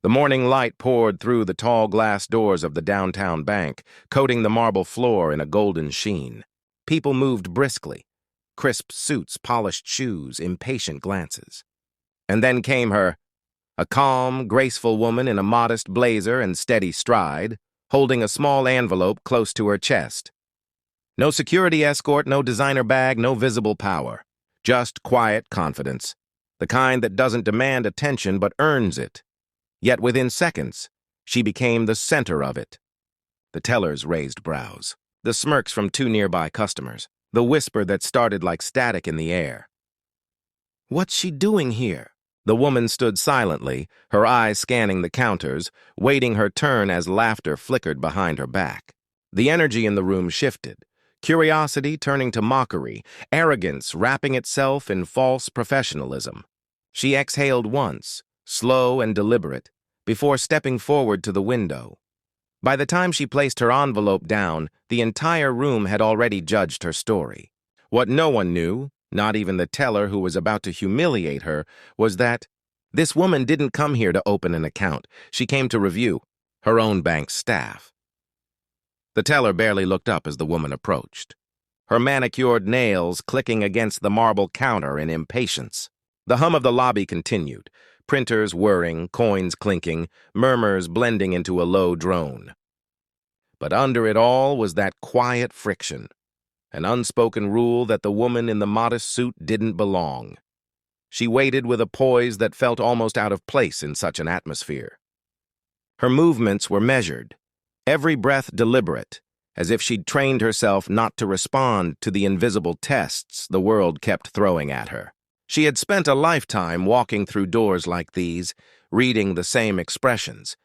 The morning light poured through the tall glass doors of the downtown bank, coating the marble floor in a golden sheen. People moved briskly, crisp suits, polished shoes, impatient glances. And then came her, a calm, graceful woman in a modest blazer and steady stride, holding a small envelope close to her chest. No security escort, no designer bag, no visible power. Just quiet confidence, the kind that doesn't demand attention but earns it. Yet within seconds, she became the center of it. The teller's raised brows, the smirks from two nearby customers, the whisper that started like static in the air. "What's she doing here?" The woman stood silently, her eyes scanning the counters, waiting her turn as laughter flickered behind her back. The energy in the room shifted, curiosity turning to mockery, arrogance wrapping itself in false professionalism. She exhaled once, slow and deliberate, before stepping forward to the window. By the time she placed her envelope down, the entire room had already judged her story. What no one knew, not even the teller who was about to humiliate her, was that this woman didn't come here to open an account. She came to review her own bank's staff. The teller barely looked up as the woman approached, her manicured nails clicking against the marble counter in impatience. The hum of the lobby continued, printers whirring, coins clinking, murmurs blending into a low drone. But under it all was that quiet friction, an unspoken rule that the woman in the modest suit didn't belong. She waited with a poise that felt almost out of place in such an atmosphere. Her movements were measured, every breath deliberate, as if she'd trained herself not to respond to the invisible tests the world kept throwing at her. She had spent a lifetime walking through doors like these, reading the same expressions,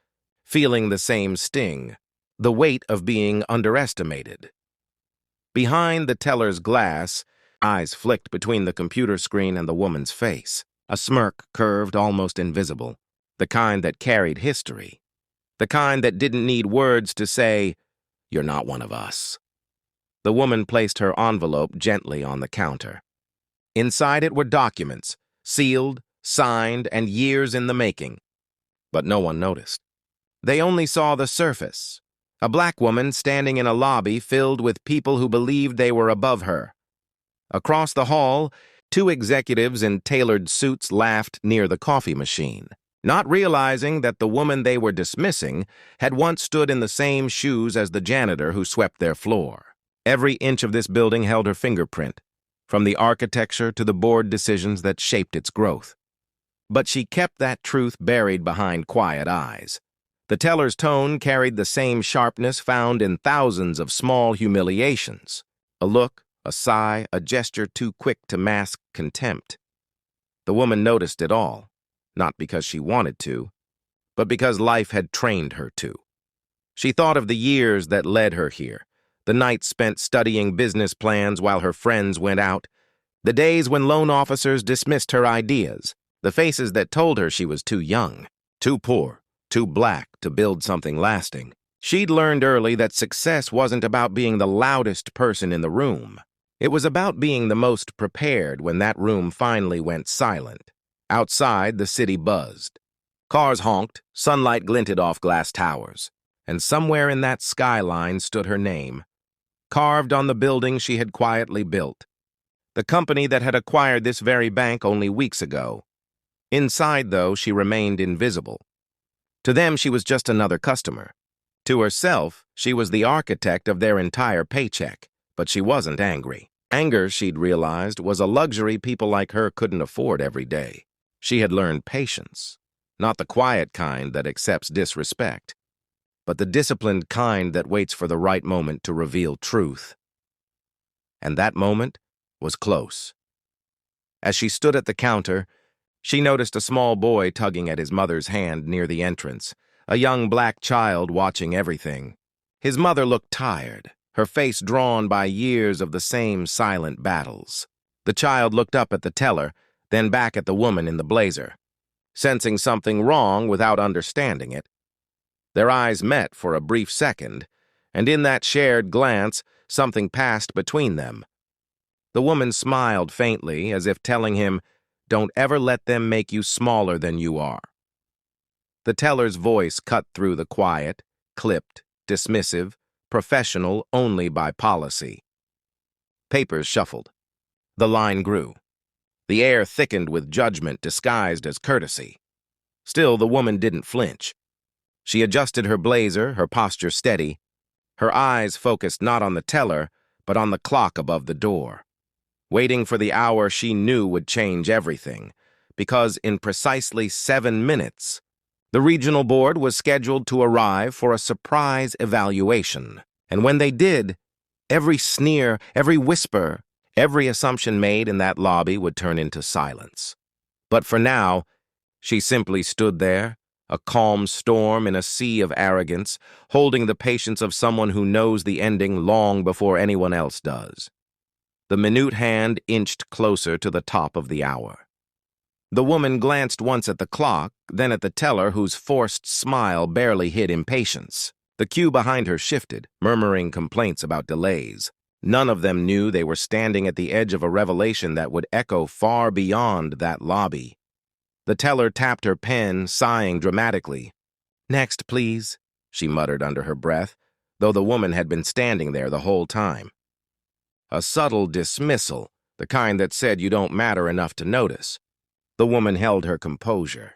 feeling the same sting, the weight of being underestimated. Behind the teller's glass, eyes flicked between the computer screen and the woman's face, a smirk curved almost invisible, the kind that carried history, the kind that didn't need words to say, "You're not one of us." The woman placed her envelope gently on the counter. Inside it were documents, sealed, signed, and years in the making. But no one noticed. They only saw the surface, a black woman standing in a lobby filled with people who believed they were above her. Across the hall, two executives in tailored suits laughed near the coffee machine, not realizing that the woman they were dismissing had once stood in the same shoes as the janitor who swept their floor. Every inch of this building held her fingerprint, from the architecture to the board decisions that shaped its growth. But she kept that truth buried behind quiet eyes. The teller's tone carried the same sharpness found in thousands of small humiliations. A look, a sigh, a gesture too quick to mask contempt. The woman noticed it all, not because she wanted to, but because life had trained her to. She thought of the years that led her here, the nights spent studying business plans while her friends went out, the days when loan officers dismissed her ideas, the faces that told her she was too young, too poor, too black to build something lasting. She'd learned early that success wasn't about being the loudest person in the room. It was about being the most prepared when that room finally went silent. Outside, the city buzzed. Cars honked, sunlight glinted off glass towers, and somewhere in that skyline stood her name, carved on the building she had quietly built, the company that had acquired this very bank only weeks ago. Inside, though, she remained invisible. To them, she was just another customer. To herself, she was the architect of their entire paycheck, but she wasn't angry. Anger, she'd realized, was a luxury people like her couldn't afford every day. She had learned patience, not the quiet kind that accepts disrespect, but the disciplined kind that waits for the right moment to reveal truth. And that moment was close. As she stood at the counter, she noticed a small boy tugging at his mother's hand near the entrance, a young black child watching everything. His mother looked tired, her face drawn by years of the same silent battles. The child looked up at the teller, then back at the woman in the blazer, sensing something wrong without understanding it. Their eyes met for a brief second, and in that shared glance, something passed between them. The woman smiled faintly, as if telling him, "Don't ever let them make you smaller than you are." The teller's voice cut through the quiet, clipped, dismissive, professional only by policy. Papers shuffled. The line grew. The air thickened with judgment disguised as courtesy. Still, the woman didn't flinch. She adjusted her blazer, her posture steady, her eyes focused not on the teller, but on the clock above the door, waiting for the hour she knew would change everything, because in precisely 7 minutes, the regional board was scheduled to arrive for a surprise evaluation. And when they did, every sneer, every whisper, every assumption made in that lobby would turn into silence. But for now, she simply stood there, a calm storm in a sea of arrogance, holding the patience of someone who knows the ending long before anyone else does. The minute hand inched closer to the top of the hour. The woman glanced once at the clock, then at the teller whose forced smile barely hid impatience. The queue behind her shifted, murmuring complaints about delays. None of them knew they were standing at the edge of a revelation that would echo far beyond that lobby. The teller tapped her pen, sighing dramatically. "Next, please," she muttered under her breath, though the woman had been standing there the whole time. A subtle dismissal, the kind that said you don't matter enough to notice. The woman held her composure.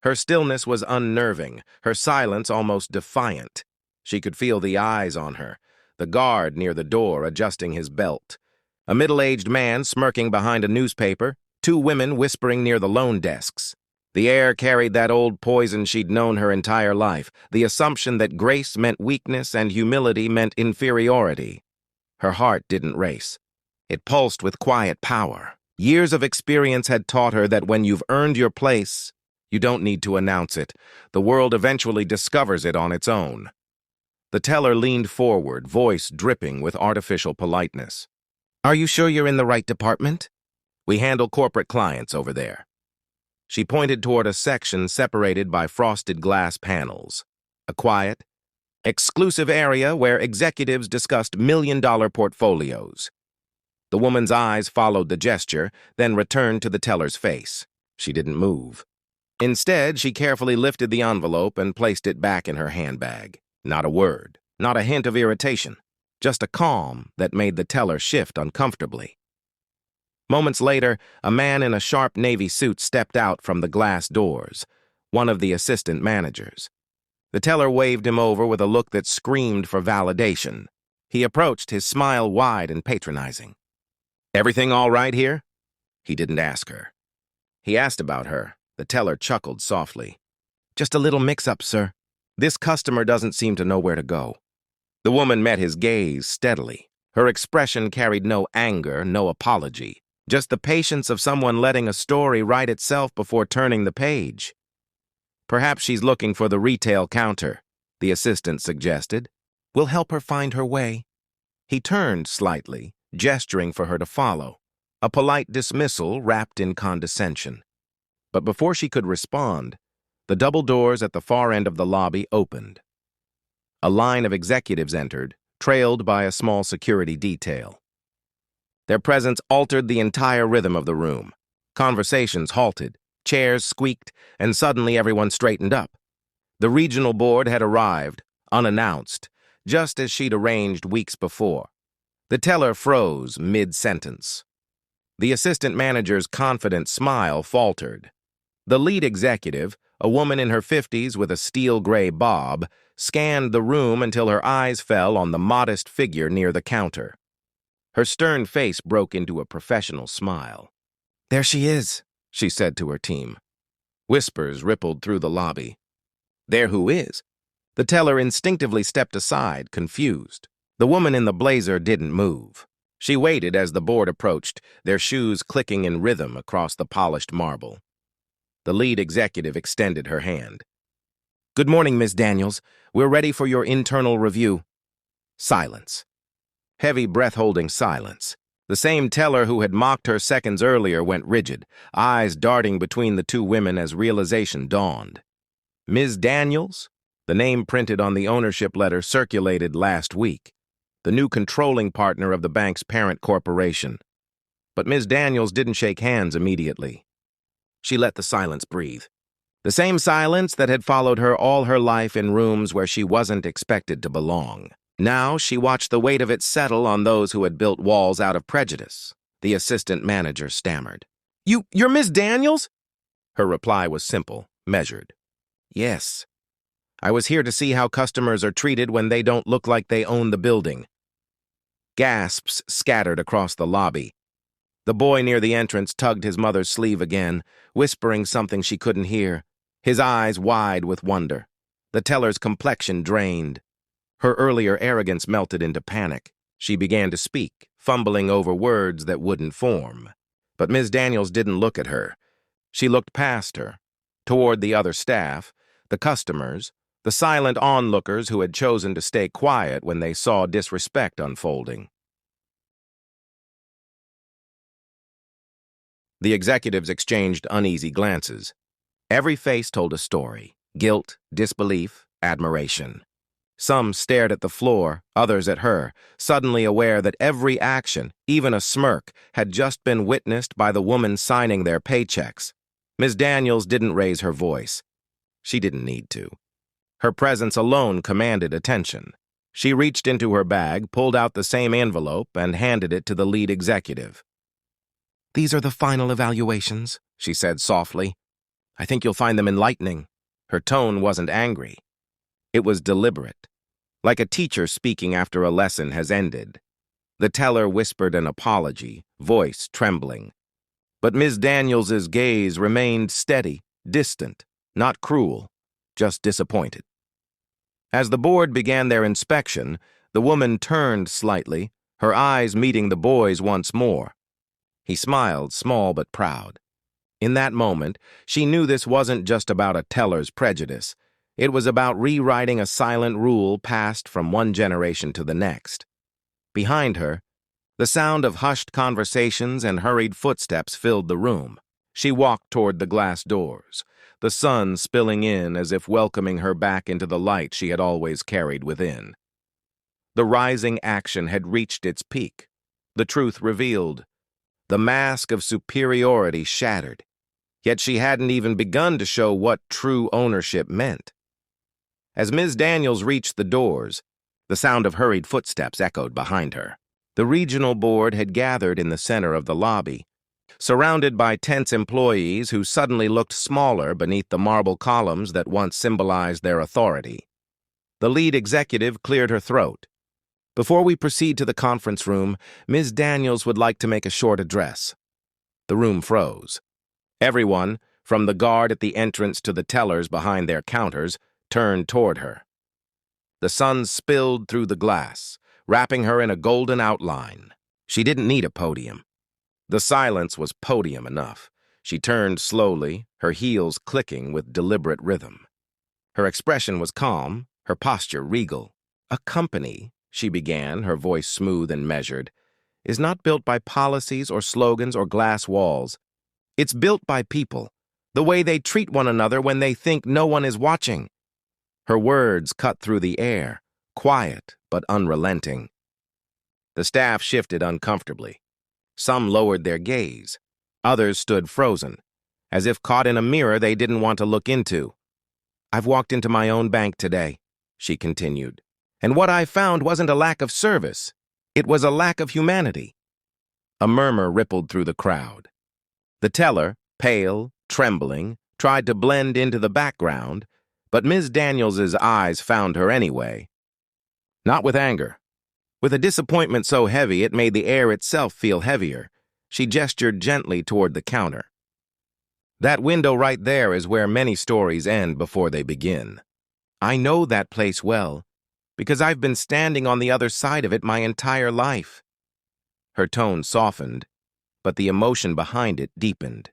Her stillness was unnerving, her silence almost defiant. She could feel the eyes on her, the guard near the door adjusting his belt, a middle-aged man smirking behind a newspaper, 2 women whispering near the loan desks. The air carried that old poison she'd known her entire life, the assumption that grace meant weakness and humility meant inferiority. Her heart didn't race. It pulsed with quiet power. Years of experience had taught her that when you've earned your place, you don't need to announce it. The world eventually discovers it on its own. The teller leaned forward, voice dripping with artificial politeness. "Are you sure you're in the right department? We handle corporate clients over there." She pointed toward a section separated by frosted glass panels. A quiet, exclusive area where executives discussed million-dollar portfolios. The woman's eyes followed the gesture, then returned to the teller's face. She didn't move. Instead, she carefully lifted the envelope and placed it back in her handbag. Not a word, not a hint of irritation, just a calm that made the teller shift uncomfortably. Moments later, a man in a sharp navy suit stepped out from the glass doors, one of the assistant managers. The teller waved him over with a look that screamed for validation. He approached, his smile wide and patronizing. "Everything all right here?" He didn't ask her. He asked about her. The teller chuckled softly. "Just a little mix-up, sir. This customer doesn't seem to know where to go." The woman met his gaze steadily. Her expression carried no anger, no apology, just the patience of someone letting a story write itself before turning the page. "Perhaps she's looking for the retail counter," the assistant suggested. "We'll help her find her way." He turned slightly, gesturing for her to follow, a polite dismissal wrapped in condescension. But before she could respond, the double doors at the far end of the lobby opened. A line of executives entered, trailed by a small security detail. Their presence altered the entire rhythm of the room. Conversations halted, chairs squeaked, and suddenly everyone straightened up. The regional board had arrived, unannounced, just as she'd arranged weeks before. The teller froze mid-sentence. The assistant manager's confident smile faltered. The lead executive, a woman in her 50s with a steel-gray bob, scanned the room until her eyes fell on the modest figure near the counter. Her stern face broke into a professional smile. "There she is," she said to her team. Whispers rippled through the lobby. "There who is?" The teller instinctively stepped aside, confused. The woman in the blazer didn't move. She waited as the board approached, their shoes clicking in rhythm across the polished marble. The lead executive extended her hand. "Good morning, Miss Daniels. We're ready for your internal review." Silence. Heavy breath-holding silence. The same teller who had mocked her seconds earlier went rigid, eyes darting between the 2 women as realization dawned. Ms. Daniels? The name printed on the ownership letter circulated last week. The new controlling partner of the bank's parent corporation. But Ms. Daniels didn't shake hands immediately. She let the silence breathe. The same silence that had followed her all her life in rooms where she wasn't expected to belong. Now she watched the weight of it settle on those who had built walls out of prejudice. The assistant manager stammered. You're Miss Daniels?" Her reply was simple, measured. "Yes. I was here to see how customers are treated when they don't look like they own the building." Gasps scattered across the lobby. The boy near the entrance tugged his mother's sleeve again, whispering something she couldn't hear, his eyes wide with wonder. The teller's complexion drained. Her earlier arrogance melted into panic. She began to speak, fumbling over words that wouldn't form. But Ms. Daniels didn't look at her. She looked past her, toward the other staff, the customers, the silent onlookers who had chosen to stay quiet when they saw disrespect unfolding. The executives exchanged uneasy glances. Every face told a story: guilt, disbelief, admiration. Some stared at the floor, others at her, suddenly aware that every action, even a smirk, had just been witnessed by the woman signing their paychecks. Ms. Daniels didn't raise her voice. She didn't need to. Her presence alone commanded attention. She reached into her bag, pulled out the same envelope, and handed it to the lead executive. "These are the final evaluations," she said softly. "I think you'll find them enlightening." Her tone wasn't angry. It was deliberate, like a teacher speaking after a lesson has ended. The teller whispered an apology, voice trembling. But Ms. Daniels's gaze remained steady, distant, not cruel, just disappointed. As the board began their inspection, the woman turned slightly, her eyes meeting the boy's once more. He smiled, small but proud. In that moment, she knew this wasn't just about a teller's prejudice. It was about rewriting a silent rule passed from one generation to the next. Behind her, the sound of hushed conversations and hurried footsteps filled the room. She walked toward the glass doors, the sun spilling in as if welcoming her back into the light she had always carried within. The rising action had reached its peak, the truth revealed, the mask of superiority shattered. Yet she hadn't even begun to show what true ownership meant. As Ms. Daniels reached the doors, the sound of hurried footsteps echoed behind her. The regional board had gathered in the center of the lobby, surrounded by tense employees who suddenly looked smaller beneath the marble columns that once symbolized their authority. The lead executive cleared her throat. "Before we proceed to the conference room, Ms. Daniels would like to make a short address." The room froze. Everyone, from the guard at the entrance to the tellers behind their counters, turned toward her. The sun spilled through the glass, wrapping her in a golden outline. She didn't need a podium. The silence was podium enough. She turned slowly, her heels clicking with deliberate rhythm. Her expression was calm, her posture regal. "A company," she began, her voice smooth and measured, "is not built by policies or slogans or glass walls. It's built by people, the way they treat one another when they think no one is watching." Her words cut through the air, quiet but unrelenting. The staff shifted uncomfortably. Some lowered their gaze. Others stood frozen, as if caught in a mirror they didn't want to look into. "I've walked into my own bank today," she continued, "and what I found wasn't a lack of service. It was a lack of humanity." A murmur rippled through the crowd. The teller, pale, trembling, tried to blend into the background, but Ms. Daniels's eyes found her anyway. Not with anger. With a disappointment so heavy it made the air itself feel heavier, she gestured gently toward the counter. "That window right there is where many stories end before they begin. I know that place well, because I've been standing on the other side of it my entire life." Her tone softened, but the emotion behind it deepened.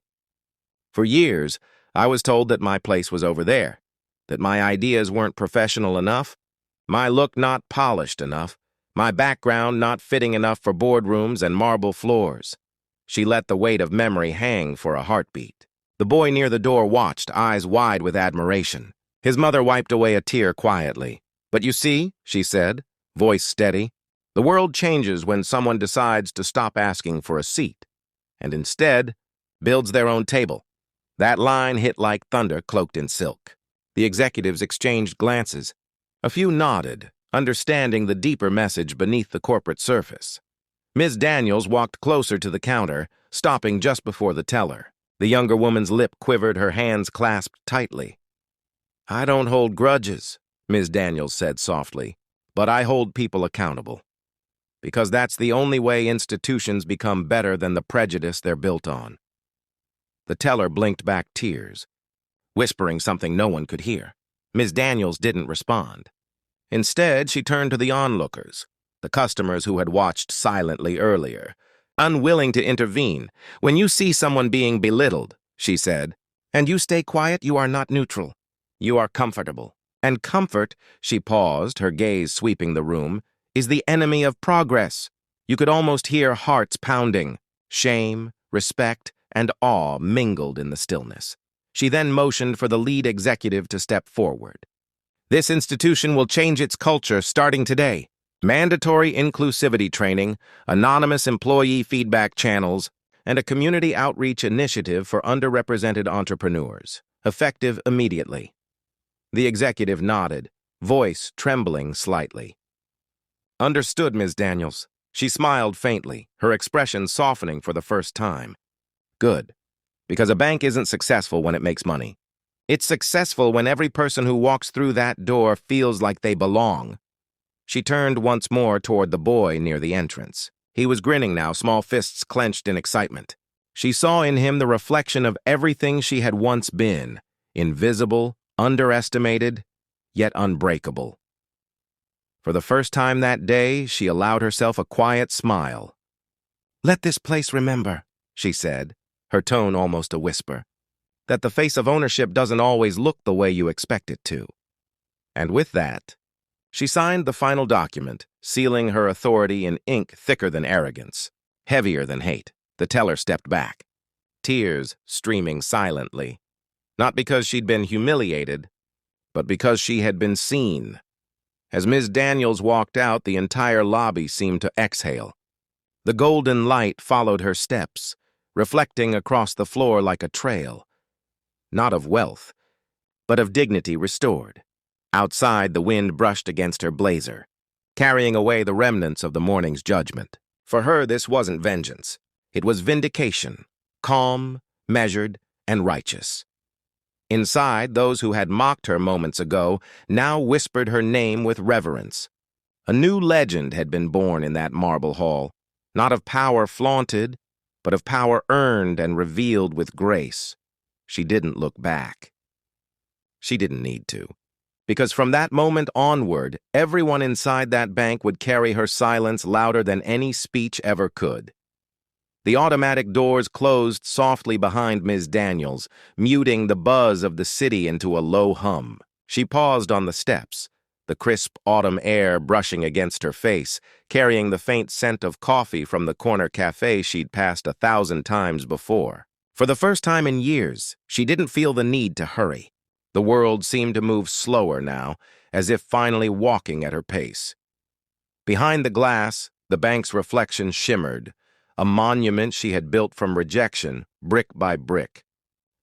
"For years, I was told that my place was over there, that my ideas weren't professional enough, my look not polished enough, my background not fitting enough for boardrooms and marble floors." She let the weight of memory hang for a heartbeat. The boy near the door watched, eyes wide with admiration. His mother wiped away a tear quietly. "But you see," she said, voice steady, "the world changes when someone decides to stop asking for a seat, and instead builds their own table. That line hit like thunder cloaked in silk. The executives exchanged glances. A few nodded, understanding the deeper message beneath the corporate surface. Ms. Daniels walked closer to the counter, stopping just before the teller. The younger woman's lip quivered, her hands clasped tightly. "I don't hold grudges," Ms. Daniels said softly, "but I hold people accountable. Because that's the only way institutions become better than the prejudice they're built on." The teller blinked back tears, whispering something no one could hear. Ms. Daniels didn't respond. Instead, she turned to the onlookers, the customers who had watched silently earlier, unwilling to intervene. "When you see someone being belittled," she said, "and you stay quiet, you are not neutral. You are comfortable. And comfort," she paused, her gaze sweeping the room, "is the enemy of progress." You could almost hear hearts pounding. Shame, respect, and awe mingled in the stillness. She then motioned for the lead executive to step forward. "This institution will change its culture starting today. Mandatory inclusivity training, anonymous employee feedback channels, and a community outreach initiative for underrepresented entrepreneurs, effective immediately." The executive nodded, voice trembling slightly. "Understood, Ms. Daniels." She smiled faintly, her expression softening for the first time. "Good. Because a bank isn't successful when it makes money. It's successful when every person who walks through that door feels like they belong." She turned once more toward the boy near the entrance. He was grinning now, small fists clenched in excitement. She saw in him the reflection of everything she had once been, invisible, underestimated, yet unbreakable. For the first time that day, she allowed herself a quiet smile. "Let this place remember," she said, her tone almost a whisper, "that the face of ownership doesn't always look the way you expect it to." And with that, she signed the final document, sealing her authority in ink thicker than arrogance, heavier than hate. The teller stepped back, tears streaming silently, not because she'd been humiliated, but because she had been seen. As Ms. Daniels walked out, the entire lobby seemed to exhale. The golden light followed her steps, reflecting across the floor like a trail, not of wealth, but of dignity restored. Outside, the wind brushed against her blazer, carrying away the remnants of the morning's judgment. For her, this wasn't vengeance. It was vindication, calm, measured, and righteous. Inside, those who had mocked her moments ago now whispered her name with reverence. A new legend had been born in that marble hall, not of power flaunted, but of power earned and revealed with grace. She didn't look back. She didn't need to, because from that moment onward, everyone inside that bank would carry her silence louder than any speech ever could. The automatic doors closed softly behind Ms. Daniels, muting the buzz of the city into a low hum. She paused on the steps, the crisp autumn air brushing against her face, carrying the faint scent of coffee from the corner cafe she'd passed 1,000 times before. For the first time in years, she didn't feel the need to hurry. The world seemed to move slower now, as if finally walking at her pace. Behind the glass, the bank's reflection shimmered, a monument she had built from rejection, brick by brick.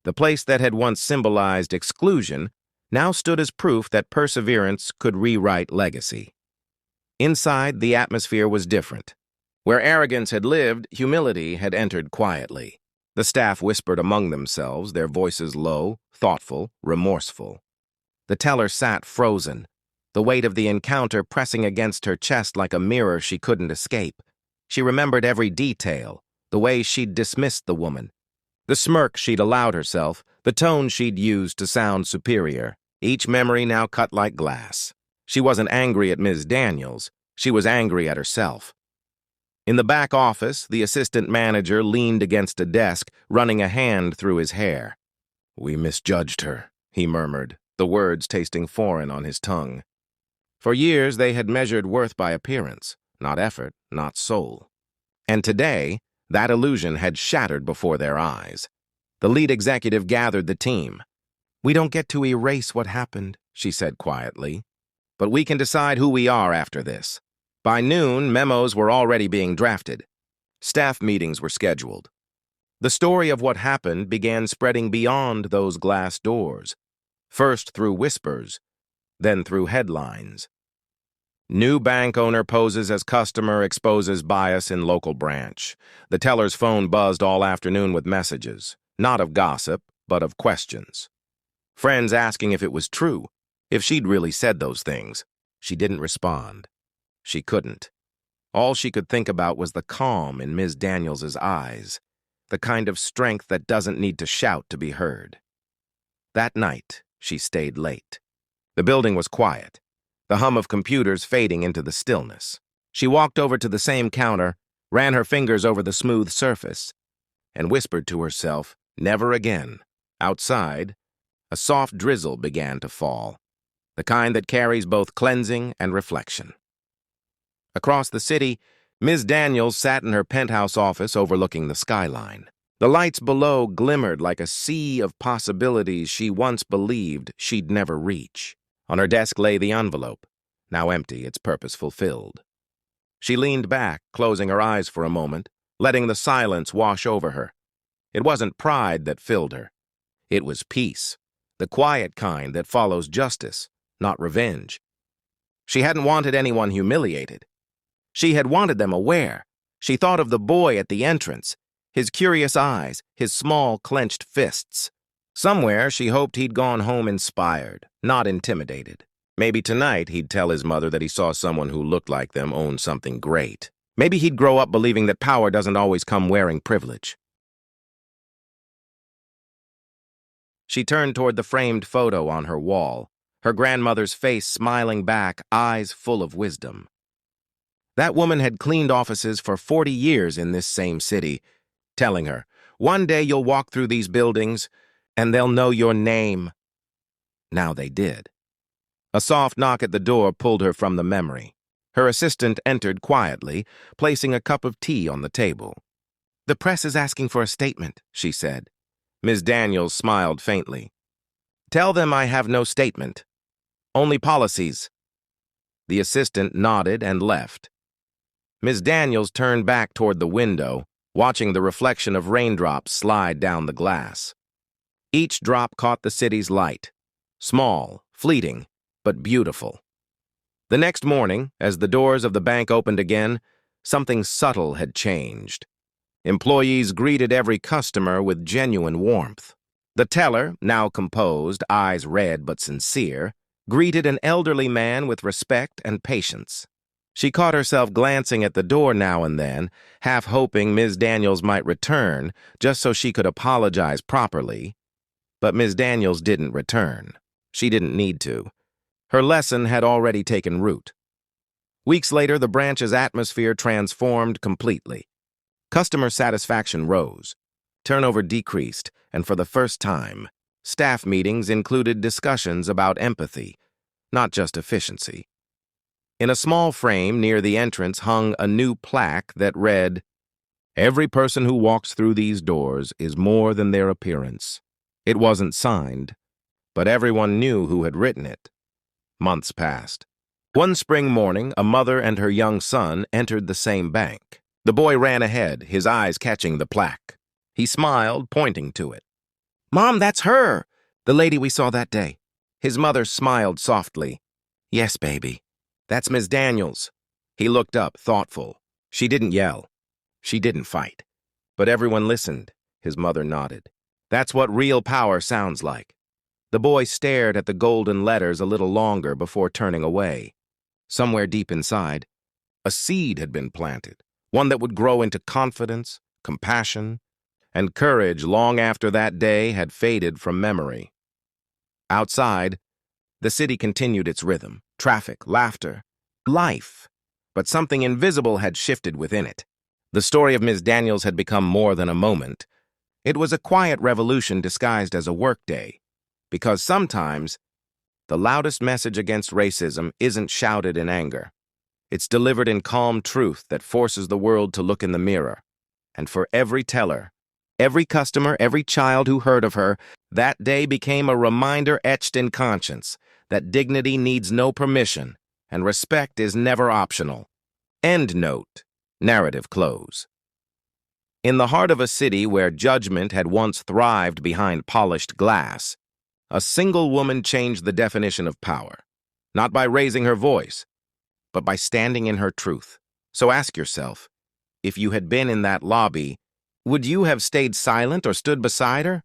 The place that had once symbolized exclusion now stood as proof that perseverance could rewrite legacy. Inside, the atmosphere was different. Where arrogance had lived, humility had entered quietly. The staff whispered among themselves, their voices low, thoughtful, remorseful. The teller sat frozen, the weight of the encounter pressing against her chest like a mirror she couldn't escape. She remembered every detail, the way she'd dismissed the woman, the smirk she'd allowed herself, the tone she'd used to sound superior, each memory now cut like glass. She wasn't angry at Ms. Daniels, she was angry at herself. In the back office, the assistant manager leaned against a desk, running a hand through his hair. "We misjudged her," he murmured, the words tasting foreign on his tongue. For years, they had measured worth by appearance, not effort, not soul. And today, that illusion had shattered before their eyes. The lead executive gathered the team. "We don't get to erase what happened," she said quietly, "but we can decide who we are after this." By noon, memos were already being drafted. Staff meetings were scheduled. The story of what happened began spreading beyond those glass doors, first through whispers, then through headlines. New bank owner poses as customer, exposes bias in local branch. The teller's phone buzzed all afternoon with messages, not of gossip, but of questions. Friends asking if it was true, if she'd really said those things. She didn't respond. She couldn't. All she could think about was the calm in Ms. Daniels's eyes, the kind of strength that doesn't need to shout to be heard. That night, she stayed late. The building was quiet, the hum of computers fading into the stillness. She walked over to the same counter, ran her fingers over the smooth surface, and whispered to herself, "Never again." Outside, a soft drizzle began to fall, the kind that carries both cleansing and reflection. Across the city, Ms. Daniels sat in her penthouse office overlooking the skyline. The lights below glimmered like a sea of possibilities she once believed she'd never reach. On her desk lay the envelope, now empty, its purpose fulfilled. She leaned back, closing her eyes for a moment, letting the silence wash over her. It wasn't pride that filled her. It was peace, the quiet kind that follows justice, not revenge. She hadn't wanted anyone humiliated. She had wanted them aware. She thought of the boy at the entrance, his curious eyes, his small, clenched fists. Somewhere, she hoped he'd gone home inspired, not intimidated. Maybe tonight he'd tell his mother that he saw someone who looked like them own something great. Maybe he'd grow up believing that power doesn't always come wearing privilege. She turned toward the framed photo on her wall, her grandmother's face smiling back, eyes full of wisdom. That woman had cleaned offices for 40 years in this same city, telling her, "One day you'll walk through these buildings, and they'll know your name." Now they did. A soft knock at the door pulled her from the memory. Her assistant entered quietly, placing a cup of tea on the table. "The press is asking for a statement," she said. Ms. Daniels smiled faintly. "Tell them I have no statement. Only policies." The assistant nodded and left. Ms. Daniels turned back toward the window, watching the reflection of raindrops slide down the glass. Each drop caught the city's light. Small, fleeting, but beautiful. The next morning, as the doors of the bank opened again, something subtle had changed. Employees greeted every customer with genuine warmth. The teller, now composed, eyes red but sincere, greeted an elderly man with respect and patience. She caught herself glancing at the door now and then, half hoping Ms. Daniels might return, just so she could apologize properly. But Ms. Daniels didn't return. She didn't need to. Her lesson had already taken root. Weeks later, the branch's atmosphere transformed completely. Customer satisfaction rose. Turnover decreased, and for the first time, staff meetings included discussions about empathy, not just efficiency. In a small frame near the entrance hung a new plaque that read, "Every person who walks through these doors is more than their appearance." It wasn't signed, but everyone knew who had written it. Months passed. One spring morning, a mother and her young son entered the same bank. The boy ran ahead, his eyes catching the plaque. He smiled, pointing to it. "Mom, that's her, the lady we saw that day." His mother smiled softly. "Yes, baby. That's Ms. Daniels." He looked up, thoughtful. She didn't yell. She didn't fight. But everyone listened. His mother nodded. "That's what real power sounds like." The boy stared at the golden letters a little longer before turning away. Somewhere deep inside, a seed had been planted, one that would grow into confidence, compassion, and courage long after that day had faded from memory. Outside, the city continued its rhythm, traffic, laughter, life, but something invisible had shifted within it. The story of Ms. Daniels had become more than a moment. It was a quiet revolution disguised as a workday, because sometimes the loudest message against racism isn't shouted in anger. It's delivered in calm truth that forces the world to look in the mirror. And for every teller, every customer, every child who heard of her, that day became a reminder etched in conscience that dignity needs no permission and respect is never optional. End note. Narrative close. In the heart of a city where judgment had once thrived behind polished glass, a single woman changed the definition of power, not by raising her voice, but by standing in her truth. So ask yourself, if you had been in that lobby, would you have stayed silent or stood beside her?